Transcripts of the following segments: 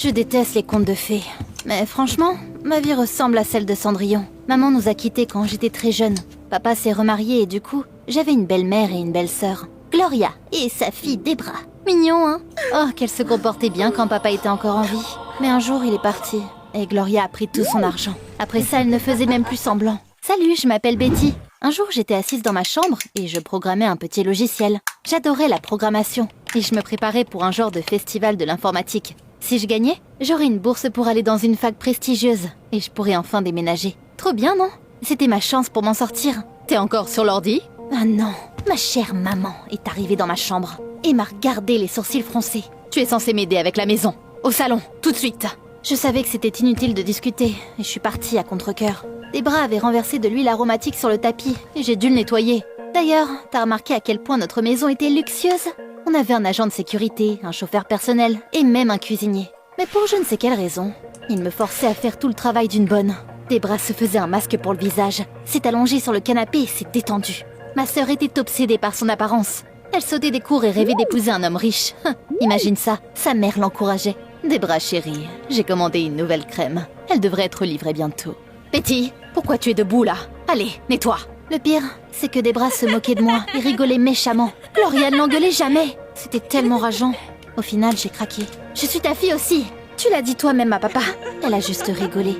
Je déteste les contes de fées. Mais franchement, ma vie ressemble à celle de Cendrillon. Maman nous a quittés quand j'étais très jeune. Papa s'est remarié et du coup, j'avais une belle-mère et une belle-sœur. Gloria et sa fille Debra. Mignon, hein? Oh, qu'elle se comportait bien quand papa était encore en vie. Mais un jour, il est parti. Et Gloria a pris tout son argent. Après ça, elle ne faisait même plus semblant. Salut, je m'appelle Betty. Un jour, j'étais assise dans ma chambre et je programmais un petit logiciel. J'adorais la programmation et je me préparais pour un genre de festival de l'informatique. Si je gagnais, j'aurais une bourse pour aller dans une fac prestigieuse et je pourrais enfin déménager. Trop bien, non? C'était ma chance pour m'en sortir. T'es encore sur l'ordi? Ah non, ma chère maman est arrivée dans ma chambre et m'a regardé les sourcils froncés. Tu es censée m'aider avec la maison. Au salon, tout de suite. Je savais que c'était inutile de discuter et je suis partie à contre-cœur. Debra avait renversé de l'huile aromatique sur le tapis et j'ai dû le nettoyer. D'ailleurs, t'as remarqué à quel point notre maison était luxueuse? On avait un agent de sécurité, un chauffeur personnel et même un cuisinier. Mais pour je ne sais quelle raison, il me forçait à faire tout le travail d'une bonne. Debra se faisait un masque pour le visage, s'est allongée sur le canapé et s'est détendue. Ma sœur était obsédée par son apparence. Elle sautait des cours et rêvait d'épouser un homme riche. Imagine ça, sa mère l'encourageait. Debra chérie, j'ai commandé une nouvelle crème. Elle devrait être livrée bientôt. Betty, pourquoi tu es debout là? Allez, nettoie. Le pire, c'est que Debra se moquait de moi et rigolait méchamment. Gloria ne l'engueulait jamais. C'était tellement rageant. Au final, j'ai craqué. Je suis ta fille aussi. Tu l'as dit toi-même à papa. Elle a juste rigolé.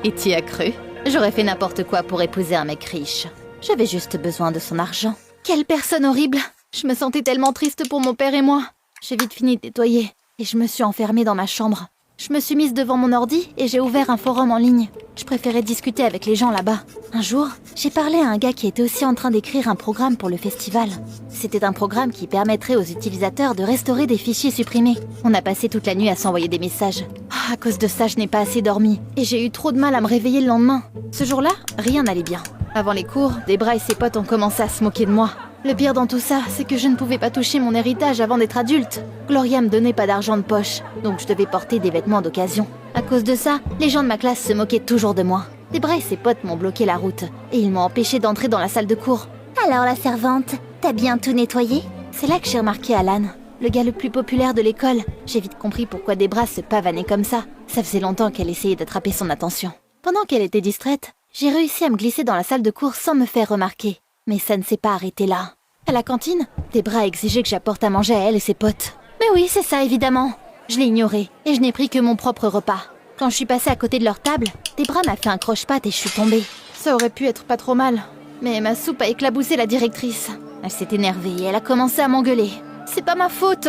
Et t'y as cru? J'aurais fait n'importe quoi pour épouser un mec riche. J'avais juste besoin de son argent. Quelle personne horrible! Je me sentais tellement triste pour mon père et moi. J'ai vite fini de nettoyer et je me suis enfermée dans ma chambre. Je me suis mise devant mon ordi et j'ai ouvert un forum en ligne. Je préférais discuter avec les gens là-bas. Un jour, j'ai parlé à un gars qui était aussi en train d'écrire un programme pour le festival. C'était un programme qui permettrait aux utilisateurs de restaurer des fichiers supprimés. On a passé toute la nuit à s'envoyer des messages. À cause de ça, je n'ai pas assez dormi et j'ai eu trop de mal à me réveiller le lendemain. Ce jour-là, rien n'allait bien. Avant les cours, Debra et ses potes ont commencé à se moquer de moi. Le pire dans tout ça, c'est que je ne pouvais pas toucher mon héritage avant d'être adulte. Gloria me donnait pas d'argent de poche, donc je devais porter des vêtements d'occasion. À cause de ça, les gens de ma classe se moquaient toujours de moi. Debra et ses potes m'ont bloqué la route, et ils m'ont empêché d'entrer dans la salle de cours. Alors la servante, t'as bien tout nettoyé? C'est là que j'ai remarqué Alan, le gars le plus populaire de l'école. J'ai vite compris pourquoi Debra se pavanait comme ça. Ça faisait longtemps qu'elle essayait d'attraper son attention. Pendant qu'elle était distraite, j'ai réussi à me glisser dans la salle de cours sans me faire remarquer. Mais ça ne s'est pas arrêté là. À la cantine, Debra a exigé que j'apporte à manger à elle et ses potes. Mais oui, c'est ça, évidemment. Je l'ai ignoré et je n'ai pris que mon propre repas. Quand je suis passée à côté de leur table, Debra m'a fait un croche-patte et je suis tombée. Ça aurait pu être pas trop mal. Mais ma soupe a éclaboussé la directrice. Elle s'est énervée et elle a commencé à m'engueuler. C'est pas ma faute.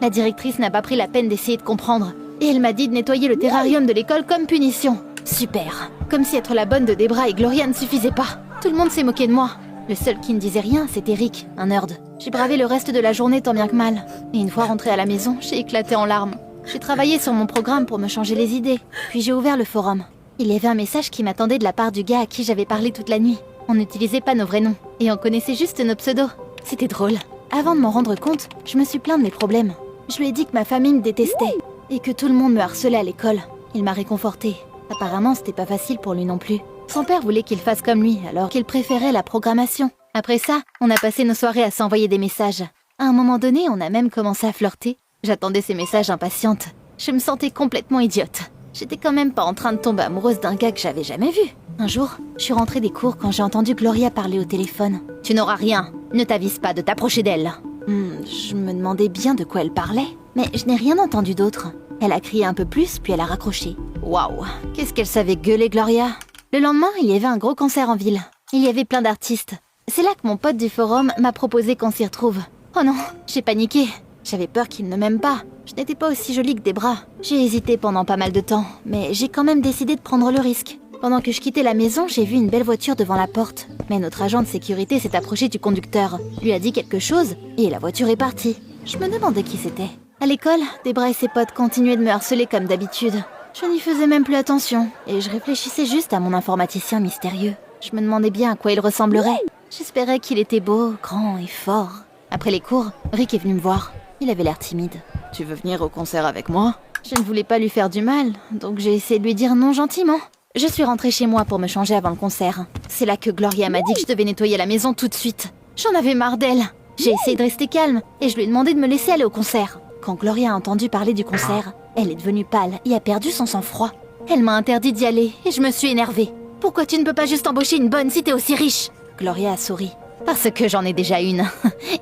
La directrice n'a pas pris la peine d'essayer de comprendre. Et elle m'a dit de nettoyer le terrarium de l'école comme punition. Super. Comme si être la bonne de Debra et Gloria ne suffisait pas. Tout le monde s'est moqué de moi. Le seul qui ne disait rien, c'était Rick, un nerd. J'ai bravé le reste de la journée tant bien que mal. Et une fois rentrée à la maison, j'ai éclaté en larmes. J'ai travaillé sur mon programme pour me changer les idées. Puis j'ai ouvert le forum. Il y avait un message qui m'attendait de la part du gars à qui j'avais parlé toute la nuit. On n'utilisait pas nos vrais noms. Et on connaissait juste nos pseudos. C'était drôle. Avant de m'en rendre compte, je me suis plaint de mes problèmes. Je lui ai dit que ma famille me détestait. Et que tout le monde me harcelait à l'école. Il m'a réconfortée. Apparemment, c'était pas facile pour lui non plus. Son père voulait qu'il fasse comme lui, alors qu'il préférait la programmation. Après ça, on a passé nos soirées à s'envoyer des messages. À un moment donné, on a même commencé à flirter. J'attendais ces messages impatiente. Je me sentais complètement idiote. J'étais quand même pas en train de tomber amoureuse d'un gars que j'avais jamais vu. Un jour, je suis rentrée des cours quand j'ai entendu Gloria parler au téléphone. « Tu n'auras rien. Ne t'avise pas de t'approcher d'elle. » Je me demandais bien de quoi elle parlait, mais je n'ai rien entendu d'autre. Elle a crié un peu plus, puis elle a raccroché. Waouh, qu'est-ce qu'elle savait gueuler, Gloria! Le lendemain, il y avait un gros concert en ville. Il y avait plein d'artistes. C'est là que mon pote du forum m'a proposé qu'on s'y retrouve. Oh non, j'ai paniqué. J'avais peur qu'il ne m'aime pas. Je n'étais pas aussi jolie que Debra. J'ai hésité pendant pas mal de temps, mais j'ai quand même décidé de prendre le risque. Pendant que je quittais la maison, j'ai vu une belle voiture devant la porte. Mais notre agent de sécurité s'est approché du conducteur, lui a dit quelque chose, et la voiture est partie. Je me demandais qui c'était. À l'école, Debra et ses potes continuaient de me harceler comme d'habitude. Je n'y faisais même plus attention, et je réfléchissais juste à mon informaticien mystérieux. Je me demandais bien à quoi il ressemblerait. J'espérais qu'il était beau, grand et fort. Après les cours, Rick est venu me voir. Il avait l'air timide. « Tu veux venir au concert avec moi ?» Je ne voulais pas lui faire du mal, donc j'ai essayé de lui dire non gentiment. Je suis rentrée chez moi pour me changer avant le concert. C'est là que Gloria m'a dit que je devais nettoyer la maison tout de suite. J'en avais marre d'elle. J'ai essayé de rester calme, et je lui ai demandé de me laisser aller au concert. Quand Gloria a entendu parler du concert, Elle est devenue pâle et a perdu son sang-froid. Elle m'a interdit d'y aller et je me suis énervée. Pourquoi tu ne peux pas juste embaucher une bonne si t'es aussi riche? Gloria a souri. Parce que j'en ai déjà une.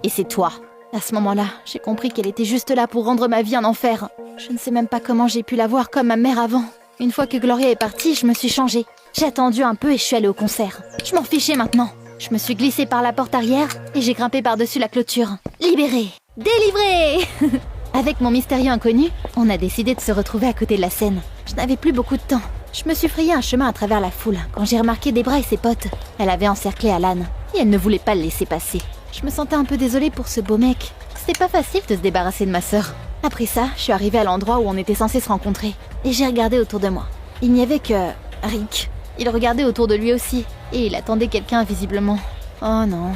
Et c'est toi. À ce moment-là, j'ai compris qu'elle était juste là pour rendre ma vie un enfer. Je ne sais même pas comment j'ai pu la voir comme ma mère avant. Une fois que Gloria est partie, je me suis changée. J'ai attendu un peu et je suis allée au concert. Je m'en fichais maintenant. Je me suis glissée par la porte arrière et j'ai grimpé par-dessus la clôture. Libérée! Délivrée! Avec mon mystérieux inconnu, on a décidé de se retrouver à côté de la scène. Je n'avais plus beaucoup de temps. Je me suis frayé un chemin à travers la foule quand j'ai remarqué Debra et ses potes. Elle avait encerclé Alan et elle ne voulait pas le laisser passer. Je me sentais un peu désolée pour ce beau mec. C'était pas facile de se débarrasser de ma sœur. Après ça, je suis arrivée à l'endroit où on était censé se rencontrer et j'ai regardé autour de moi. Il n'y avait que Rick. Il regardait autour de lui aussi et il attendait quelqu'un visiblement. Oh non,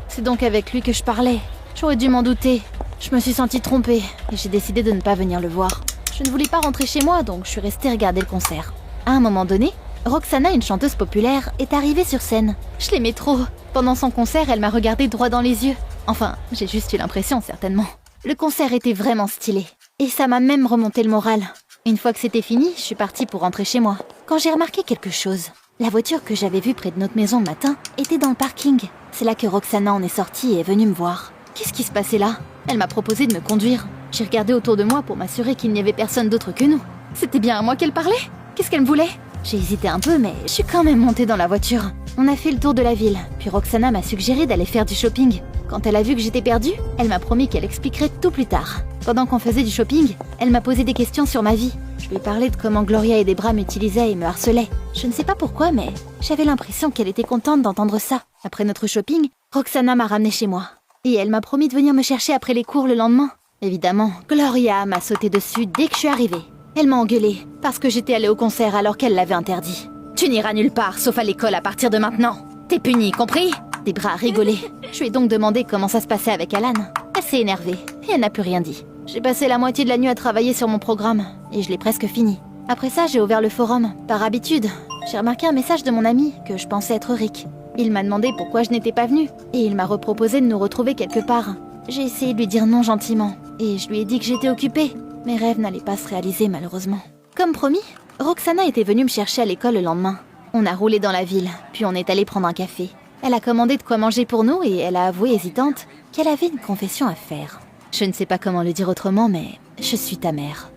c'est donc avec lui que je parlais. J'aurais dû m'en douter. Je me suis sentie trompée et j'ai décidé de ne pas venir le voir. Je ne voulais pas rentrer chez moi donc je suis restée regarder le concert. À un moment donné, Roxana, une chanteuse populaire, est arrivée sur scène. Je l'aimais trop. Pendant son concert, elle m'a regardé droit dans les yeux. Enfin, j'ai juste eu l'impression, certainement. Le concert était vraiment stylé. Et ça m'a même remonté le moral. Une fois que c'était fini, je suis partie pour rentrer chez moi. Quand j'ai remarqué quelque chose, la voiture que j'avais vue près de notre maison le matin était dans le parking. C'est là que Roxana en est sortie et est venue me voir. Qu'est-ce qui se passait là? Elle m'a proposé de me conduire. J'ai regardé autour de moi pour m'assurer qu'il n'y avait personne d'autre que nous. C'était bien à moi qu'elle parlait? Qu'est-ce qu'elle me voulait? J'ai hésité un peu, mais je suis quand même montée dans la voiture. On a fait le tour de la ville, puis Roxana m'a suggéré d'aller faire du shopping. Quand elle a vu que j'étais perdue, elle m'a promis qu'elle expliquerait tout plus tard. Pendant qu'on faisait du shopping, elle m'a posé des questions sur ma vie. Je lui ai parlé de comment Gloria et Debra m'utilisaient et me harcelaient. Je ne sais pas pourquoi, mais j'avais l'impression qu'elle était contente d'entendre ça. Après notre shopping, Roxana m'a ramenée chez moi. Et elle m'a promis de venir me chercher après les cours le lendemain. Évidemment, Gloria m'a sauté dessus dès que je suis arrivée. Elle m'a engueulée parce que j'étais allée au concert alors qu'elle l'avait interdit. Tu n'iras nulle part, sauf à l'école à partir de maintenant. T'es punie, compris? Debra a rigolé. Je lui ai donc demandé comment ça se passait avec Alan. Elle s'est énervée et elle n'a plus rien dit. J'ai passé la moitié de la nuit à travailler sur mon programme et je l'ai presque fini. Après ça, j'ai ouvert le forum. Par habitude, j'ai remarqué un message de mon ami que je pensais être Rick. Il m'a demandé pourquoi je n'étais pas venue et il m'a reproposé de nous retrouver quelque part. J'ai essayé de lui dire non gentiment et je lui ai dit que j'étais occupée. Mes rêves n'allaient pas se réaliser malheureusement. Comme promis, Roxana était venue me chercher à l'école le lendemain. On a roulé dans la ville, puis on est allé prendre un café. Elle a commandé de quoi manger pour nous et elle a avoué hésitante qu'elle avait une confession à faire. Je ne sais pas comment le dire autrement, mais je suis ta mère.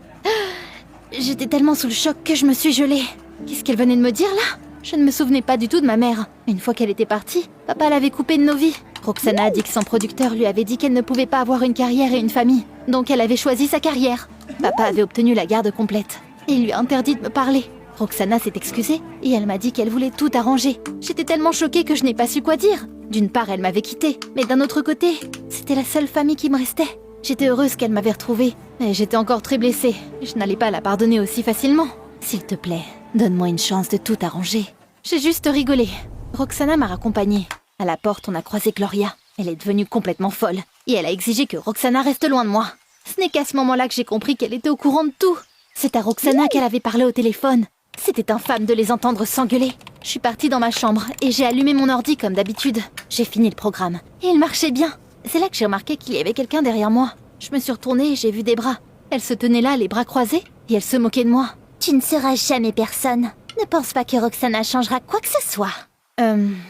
J'étais tellement sous le choc que je me suis gelée. Qu'est-ce qu'elle venait de me dire là? Je ne me souvenais pas du tout de ma mère. Une fois qu'elle était partie, papa l'avait coupée de nos vies. Roxana a dit que son producteur lui avait dit qu'elle ne pouvait pas avoir une carrière et une famille. Donc elle avait choisi sa carrière. Papa avait obtenu la garde complète. Et il lui a interdit de me parler. Roxana s'est excusée et elle m'a dit qu'elle voulait tout arranger. J'étais tellement choquée que je n'ai pas su quoi dire. D'une part, elle m'avait quittée, mais d'un autre côté, c'était la seule famille qui me restait. J'étais heureuse qu'elle m'avait retrouvée, mais j'étais encore très blessée. Je n'allais pas la pardonner aussi facilement. S'il te plaît, donne-moi une chance de tout arranger. J'ai juste rigolé. Roxana m'a raccompagnée. À la porte, on a croisé Gloria. Elle est devenue complètement folle et elle a exigé que Roxana reste loin de moi. Ce n'est qu'à ce moment-là que j'ai compris qu'elle était au courant de tout. C'est à Roxana qu'elle avait parlé au téléphone. C'était infâme de les entendre s'engueuler. Je suis partie dans ma chambre et j'ai allumé mon ordi comme d'habitude. J'ai fini le programme et il marchait bien. C'est là que j'ai remarqué qu'il y avait quelqu'un derrière moi. Je me suis retournée et j'ai vu Debra. Elle se tenait là, les bras croisés, et elle se moquait de moi. Tu ne seras jamais personne. Ne pense pas que Roxana changera quoi que ce soit.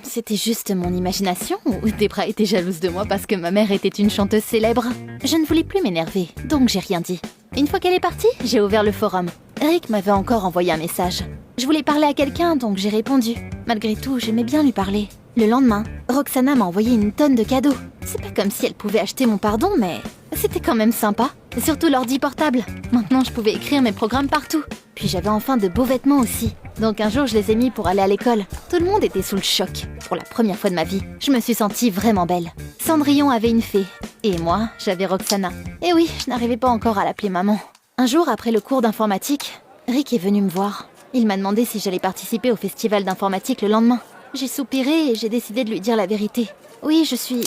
C'était juste mon imagination ou Debra était jalouse de moi parce que ma mère était une chanteuse célèbre? Je ne voulais plus m'énerver, donc j'ai rien dit. Une fois qu'elle est partie, j'ai ouvert le forum. Rick m'avait encore envoyé un message. Je voulais parler à quelqu'un, donc j'ai répondu. Malgré tout, j'aimais bien lui parler. Le lendemain, Roxana m'a envoyé une tonne de cadeaux. C'est pas comme si elle pouvait acheter mon pardon, mais c'était quand même sympa. Surtout l'ordi portable. Maintenant, je pouvais écrire mes programmes partout. Puis j'avais enfin de beaux vêtements aussi. Donc un jour, je les ai mis pour aller à l'école. Tout le monde était sous le choc. Pour la première fois de ma vie, je me suis sentie vraiment belle. Cendrillon avait une fée. Et moi, j'avais Roxana. Et oui, je n'arrivais pas encore à l'appeler maman. Un jour, après le cours d'informatique, Rick est venu me voir. Il m'a demandé si j'allais participer au festival d'informatique le lendemain. J'ai soupiré et j'ai décidé de lui dire la vérité. Oui, je suis...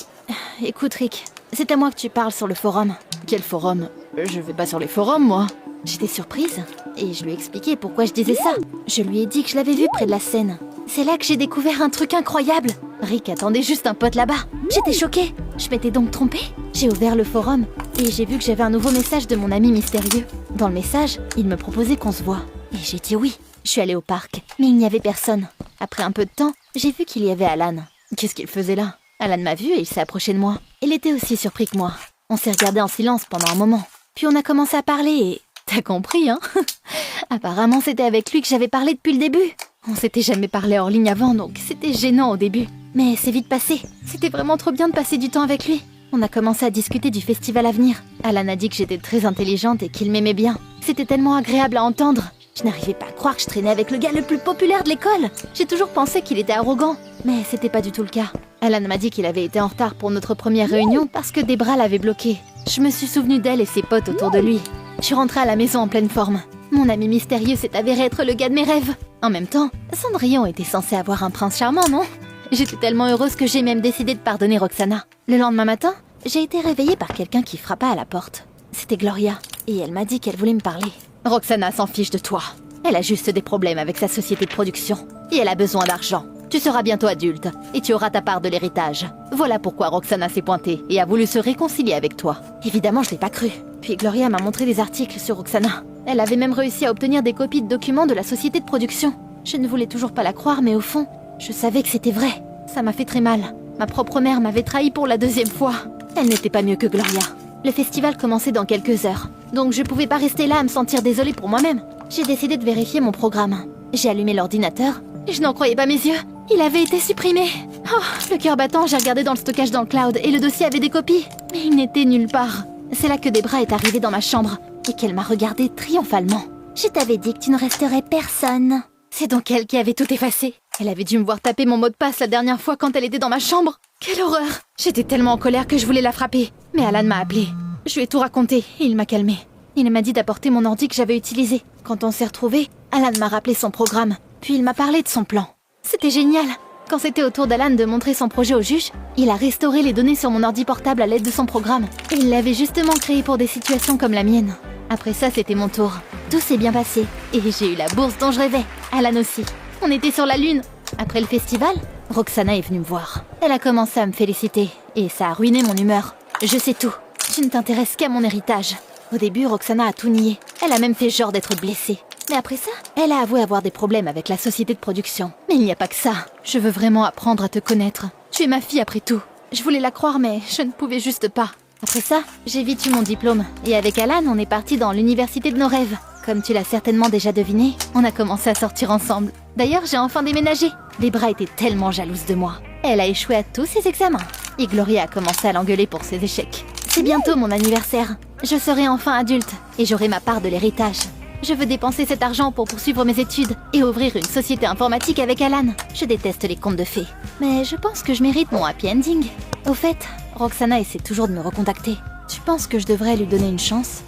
Écoute Rick, c'est à moi que tu parles sur le forum. Quel forum? Je vais pas sur les forums, moi. J'étais surprise et je lui ai expliqué pourquoi je disais ça. Je lui ai dit que je l'avais vu près de la scène. C'est là que j'ai découvert un truc incroyable. Rick attendait juste un pote là-bas. J'étais choquée. Je m'étais donc trompée. J'ai ouvert le forum et j'ai vu que j'avais un nouveau message de mon ami mystérieux. Dans le message, il me proposait qu'on se voit. Et j'ai dit oui. Je suis allée au parc, mais il n'y avait personne. Après un peu de temps, j'ai vu qu'il y avait Alan. Qu'est-ce qu'il faisait là? Alan m'a vu et il s'est approché de moi. Il était aussi surpris que moi. On s'est regardé en silence pendant un moment. Puis on a commencé à parler et... T'as compris, hein? Apparemment, c'était avec lui que j'avais parlé depuis le début. On s'était jamais parlé hors ligne avant, donc c'était gênant au début. Mais c'est vite passé. C'était vraiment trop bien de passer du temps avec lui. On a commencé à discuter du festival à venir. Alan a dit que j'étais très intelligente et qu'il m'aimait bien. C'était tellement agréable à entendre. Je n'arrivais pas à croire que je traînais avec le gars le plus populaire de l'école. J'ai toujours pensé qu'il était arrogant, mais c'était pas du tout le cas. Alan m'a dit qu'il avait été en retard pour notre première réunion parce que Debra l'avait bloqué. Je me suis souvenu d'elle et ses potes autour de lui. Je suis rentrée à la maison en pleine forme. Mon ami mystérieux s'est avéré être le gars de mes rêves. En même temps, Cendrillon était censé avoir un prince charmant, non? J'étais tellement heureuse que j'ai même décidé de pardonner Roxana. Le lendemain matin, j'ai été réveillée par quelqu'un qui frappa à la porte. C'était Gloria, et elle m'a dit qu'elle voulait me parler. Roxana s'en fiche de toi. Elle a juste des problèmes avec sa société de production. Et elle a besoin d'argent. Tu seras bientôt adulte, et tu auras ta part de l'héritage. Voilà pourquoi Roxana s'est pointée et a voulu se réconcilier avec toi. Évidemment, je l'ai pas cru. Puis Gloria m'a montré des articles sur Roxana. Elle avait même réussi à obtenir des copies de documents de la société de production. Je ne voulais toujours pas la croire, mais au fond, je savais que c'était vrai. Ça m'a fait très mal. Ma propre mère m'avait trahi pour la deuxième fois. Elle n'était pas mieux que Gloria. Le festival commençait dans quelques heures, donc je pouvais pas rester là à me sentir désolée pour moi-même. J'ai décidé de vérifier mon programme. J'ai allumé l'ordinateur et je n'en croyais pas mes yeux. Il avait été supprimé. Oh, le cœur battant, j'ai regardé dans le stockage dans le cloud et le dossier avait des copies. Mais il n'était nulle part. C'est là que Debra est arrivée dans ma chambre et qu'elle m'a regardée triomphalement. Je t'avais dit que tu ne resterais personne. C'est donc elle qui avait tout effacé. Elle avait dû me voir taper mon mot de passe la dernière fois quand elle était dans ma chambre. Quelle horreur! J'étais tellement en colère que je voulais la frapper. Mais Alan m'a appelé. Je lui ai tout raconté et il m'a calmé. Il m'a dit d'apporter mon ordi que j'avais utilisé. Quand on s'est retrouvés, Alan m'a rappelé son programme. Puis il m'a parlé de son plan. C'était génial. Quand c'était au tour d'Alan de montrer son projet au juge, il a restauré les données sur mon ordi portable à l'aide de son programme. Et il l'avait justement créé pour des situations comme la mienne. Après ça, c'était mon tour. Tout s'est bien passé. Et j'ai eu la bourse dont je rêvais. Alan aussi. On était sur la lune. Après le festival, Roxana est venue me voir. Elle a commencé à me féliciter. Et ça a ruiné mon humeur. Je sais tout. Tu ne t'intéresses qu'à mon héritage. Au début, Roxana a tout nié. Elle a même fait genre d'être blessée. Mais après ça, elle a avoué avoir des problèmes avec la société de production. Mais il n'y a pas que ça. Je veux vraiment apprendre à te connaître. Tu es ma fille après tout. Je voulais la croire, mais je ne pouvais juste pas. Après ça, j'ai vite eu mon diplôme. Et avec Alan, on est parti dans l'université de nos rêves. Comme tu l'as certainement déjà deviné, on a commencé à sortir ensemble. D'ailleurs, j'ai enfin déménagé. Debra était tellement jalouse de moi. Elle a échoué à tous ses examens. Et Gloria a commencé à l'engueuler pour ses échecs. C'est bientôt mon anniversaire. Je serai enfin adulte et j'aurai ma part de l'héritage. Je veux dépenser cet argent pour poursuivre mes études et ouvrir une société informatique avec Alan. Je déteste les contes de fées. Mais je pense que je mérite mon happy ending. Au fait, Roxana essaie toujours de me recontacter. Tu penses que je devrais lui donner une chance ?